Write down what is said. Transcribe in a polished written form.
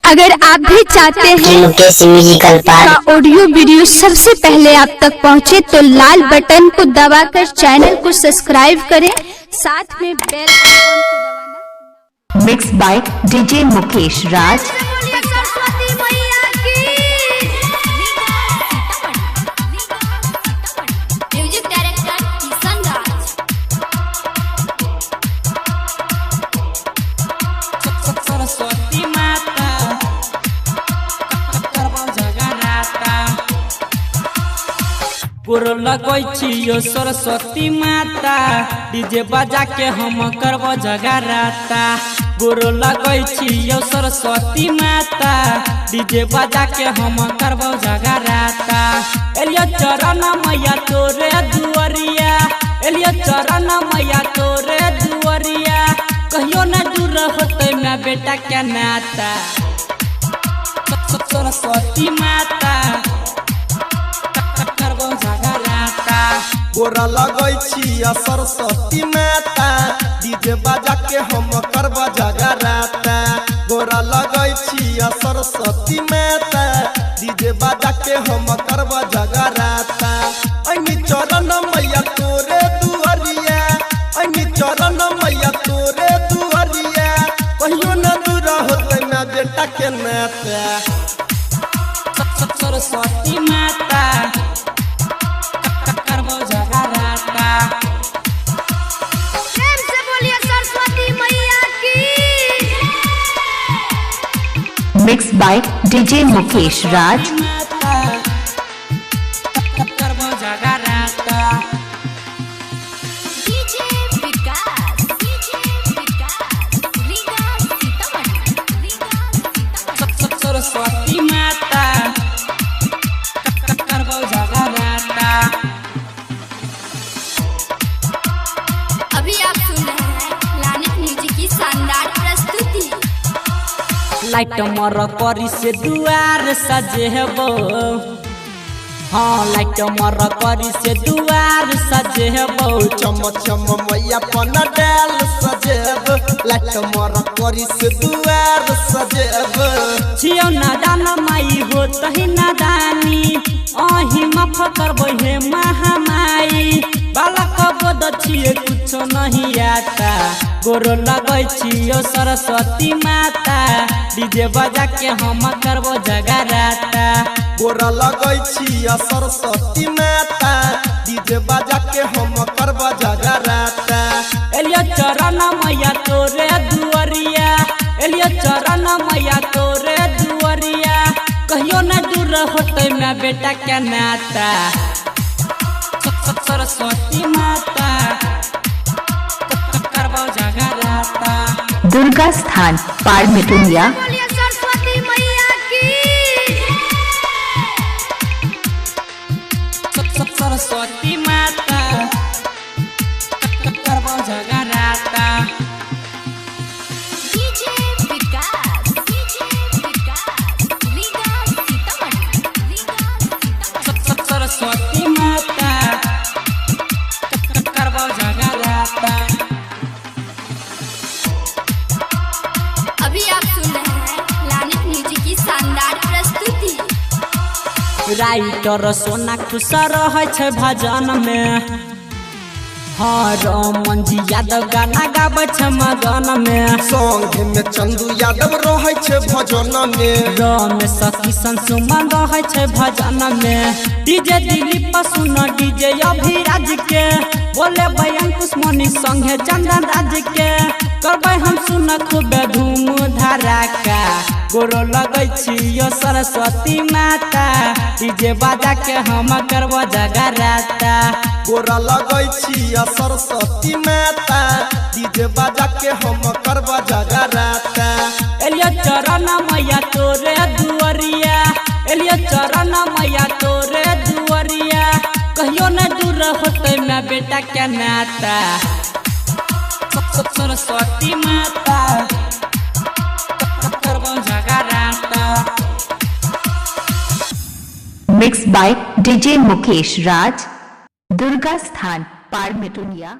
अगर आप भी चाहते हैं मुकेश म्यूजिकल का ऑडियो वीडियो सबसे पहले आप तक पहुंचे तो लाल बटन को दबाकर चैनल को सब्सक्राइब करें, साथ में बेल आइकन को दबाना। मिक्स बाय डीजे मुकेश राज। सरस्वती माता गोर लगै छियो सरस्वती माता, डीजे बजा के हम करबो जगराता। गोर लगै छियो सरस्वती माता, डीजे बजा के हम करबो जगराता। एलियो चरण मैया तोरे दुआरिया, एलियो चरण मैया तोरे दुआरिया, कहियो न दूर होते मैं बेटा क्या नाता। सरस्वती माता करबो जगराता। गोरा लगै छिया सरस्वती माता, डीजे बजा के हम करबो जगराता। गोरा लगै छिया सरस्वती माता, डीजे बजा के हम करबो जगराता। ऐनी चरण मैया तोरे दुआरिया, ऐनी चरण मैया तोरे दुआरिया, कहियो न दूर होते ना बेटा के नाता। सरस्वती माता करबो जगराता। प्रेम से बोलिए सरस्वती मैया की। मिक्स बाय डीजे मुकेश राज। करबो जगराता। सरस्वती माता करबो जगराता। अभी आप सुन रहे हैं लानिक म्यूजिक की शानदार प्रस्तुति। लाइट मर करी से दुआर सजेबो, हाँ लाइट मर करी से दुआर सजेबो। चम चम मैया पन डाल सजेब, लाइट मर करी से दुआर सजेब। छियो नादान माई हो तही नादानी, अही माफ करबो हे महामाई। बालक बोध छिए कुछ नहीं आता, गोर लगै छियो सरस्वती माता, डीजे बजा के हम करबो जगराता। गोरा लगै छिया सरस्वती माता, डीजे बजा के हम करबो जगराता। एलियो चरण मैया तोरे दुआरिया, एलियो चरण मैया तोरे दुआरिया, कहियो न दूर होते मैं बेटा क्या नाता। सरस्वती माता करबो जगराता। दुर्गा स्थान पार मितुनिया। सरस्वती मैया की। सरस्वती माता करबो जगराता। सरस्वती माता करबो जगराता। अभी आप सुन रहे हैं लानिक म्यूजिक की शानदार प्रस्तुति। राइटर सोना खुश रहे छै भजन में, हाँ रमन जी यादव गाना गाबै छै मगन में। संग में चंदू यादव रहै छै भजन में, रमेश किशन सुमन रहै छै भजन में। डीजे दिलीप सुन डीजे अभिराज के, बोले अंकुश मनी संगे चंदन राज के, करबै हम सुन खूबे धूम धड़ाका। गोरो लगै छियो सरस्वती माता, डीजे बजा के हम करबो जगराता। गोरा लगै छिया सरस्वती माता, डीजे बजा के हम करबो जगराता। एलियो चरण मैया तोरे दुआरिया, एलियो चरण मैया तोरे दुआरिया, कहियो न दूर होते मैं बेटा क्या नाता। सरस्वती माता करबो जगराता। मिक्स बाय डीजे मुकेश राज। दुर्गा स्थान पार मितुनिया।